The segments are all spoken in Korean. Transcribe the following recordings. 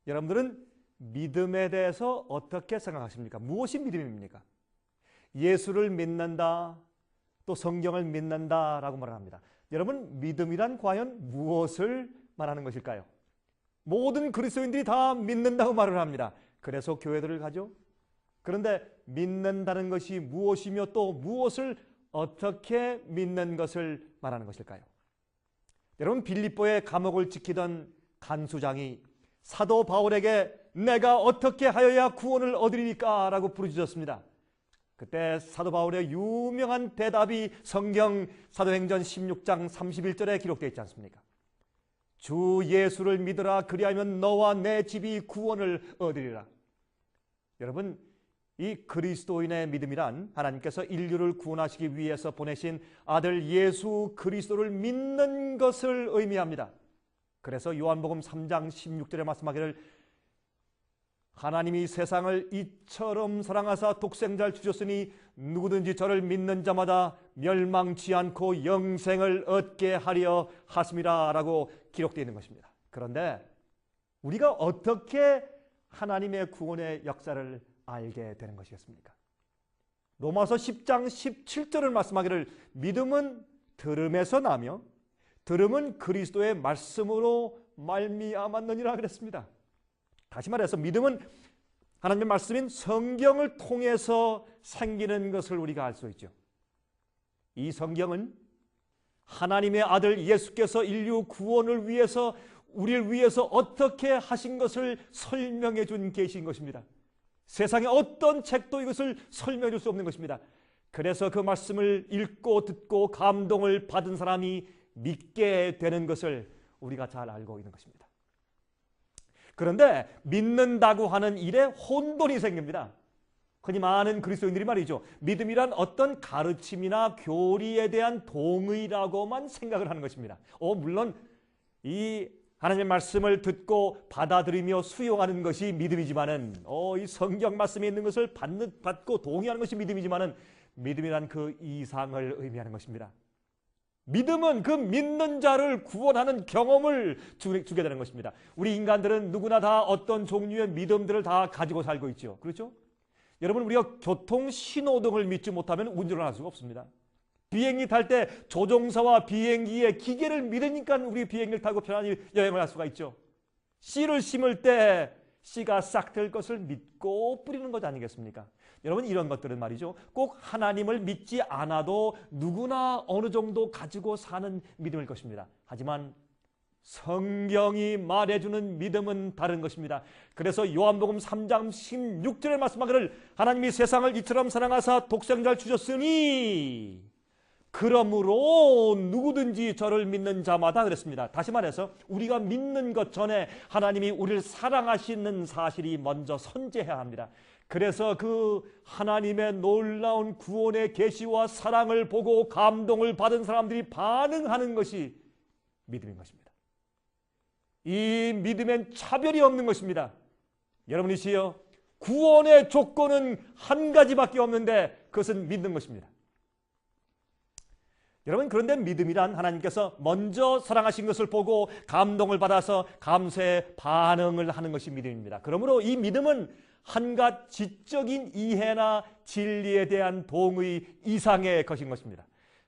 여러분들은 믿음에 대해서 어떻게 생각하십니까? 무엇이 믿음입니까? 예수를 믿는다, 또 성경을 믿는다라고 말을 합니다. 여러분, 믿음이란 과연 무엇을 말하는 것일까요? 모든 그리스도인들이 다 믿는다고 말을 합니다. 그래서 교회들을 가죠. 그런데 믿는다는 것이 무엇이며 또 무엇을 어떻게 믿는 것을 말하는 것일까요? 여러분, 빌립보의 감옥을 지키던 간수장이 사도 바울에게 내가 어떻게 하여야 구원을 얻으리까? 라고 부르짖었습니다. 그때 사도 바울의 유명한 대답이 성경 사도행전 16장 31절에 기록되어 있지 않습니까? 주 예수를 믿으라, 그리하면 너와 내 집이 구원을 얻으리라. 여러분, 이 그리스도인의 믿음이란 하나님께서 인류를 구원하시기 위해서 보내신 아들 예수 그리스도를 믿는 것을 의미합니다. 그래서 요한복음 3장 16절에 말씀하기를 하나님이 세상을 이처럼 사랑하사 독생자를 주셨으니 누구든지 저를 믿는 자마다 멸망치 않고 영생을 얻게 하려 하심이라 라고 기록되어 있는 것입니다. 그런데 우리가 어떻게 하나님의 구원의 역사를 알게 되는 것이겠습니까? 로마서 10장 17절을 말씀하기를 믿음은 들음에서 나며 들음은 그리스도의 말씀으로 말미암았느니라 그랬습니다. 다시 말해서 믿음은 하나님의 말씀인 성경을 통해서 생기는 것을 우리가 알 수 있죠. 이 성경은 하나님의 아들 예수께서 인류 구원을 위해서 우리를 위해서 어떻게 하신 것을 설명해 준 계시인 것입니다. 세상의 어떤 책도 이것을 설명해 줄 수 없는 것입니다. 그래서 그 말씀을 읽고 듣고 감동을 받은 사람이 믿게 되는 것을 우리가 잘 알고 있는 것입니다. 그런데 믿는다고 하는 일에 혼돈이 생깁니다. 흔히 많은 그리스도인들이 말이죠, 믿음이란 어떤 가르침이나 교리에 대한 동의라고만 생각을 하는 것입니다. 물론 이 하나님의 말씀을 듣고 받아들이며 수용하는 것이 믿음이지만은 이 성경 말씀에 있는 것을 받고 동의하는 것이 믿음이지만은 믿음이란 그 이상을 의미하는 것입니다. 믿음은 그 믿는 자를 구원하는 경험을 주게 되는 것입니다. 우리 인간들은 누구나 다 어떤 종류의 믿음들을 다 가지고 살고 있죠. 그렇죠? 여러분, 우리가 교통 신호등을 믿지 못하면 운전을 할 수가 없습니다. 비행기 탈 때 조종사와 비행기의 기계를 믿으니까 우리 비행기를 타고 편안히 여행을 할 수가 있죠. 씨를 심을 때 씨가 싹 들 것을 믿고 뿌리는 것 아니겠습니까? 여러분, 이런 것들은 말이죠, 꼭 하나님을 믿지 않아도 누구나 어느 정도 가지고 사는 믿음일 것입니다. 하지만 성경이 말해주는 믿음은 다른 것입니다. 그래서 요한복음 3장 16절에 말씀하기를 하나님이 세상을 이처럼 사랑하사 독생자를 주셨으니 그러므로 누구든지 저를 믿는 자마다 그랬습니다. 다시 말해서 우리가 믿는 것 전에 하나님이 우리를 사랑하시는 사실이 먼저 선재해야 합니다. 그래서 그 하나님의 놀라운 구원의 계시와 사랑을 보고 감동을 받은 사람들이 반응하는 것이 믿음인 것입니다. 이 믿음엔 차별이 없는 것입니다. 여러분이시여, 구원의 조건은 한 가지밖에 없는데 그것은 믿는 것입니다. 여러분, 그런데 믿음이란 하나님께서 먼저 사랑하신 것을 보고 감동을 받아서 감사의 반응을 하는 것이 믿음입니다. 그러므로 이 믿음은 한갓 지적인 이해나 진리에 대한 동의 이상의 것인 것입니다.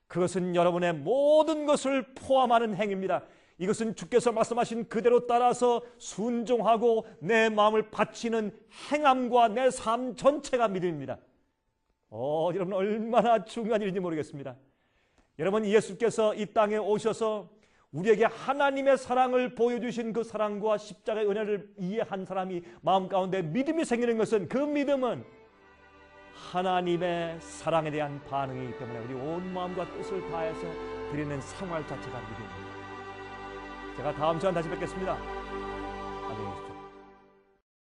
그것은 여러분의 모든 것을 포함하는 행위입니다. 이것은 주께서 말씀하신 그대로 따라서 순종하고 내 마음을 바치는 행함과 내 삶 전체가 믿음입니다. 여러분, 얼마나 중요한 일인지 모르겠습니다. 여러분, 예수께서 이 땅에 오셔서 우리에게 하나님의 사랑을 보여주신 그 사랑과 십자가의 은혜를 이해한 사람이 마음 가운데 믿음이 생기는 것은, 그 믿음은 하나님의 사랑에 대한 반응이기 때문에 우리 온 마음과 뜻을 다해서 드리는 생활 자체가 믿음입니다. 제가 다음 시간 다시 뵙겠습니다.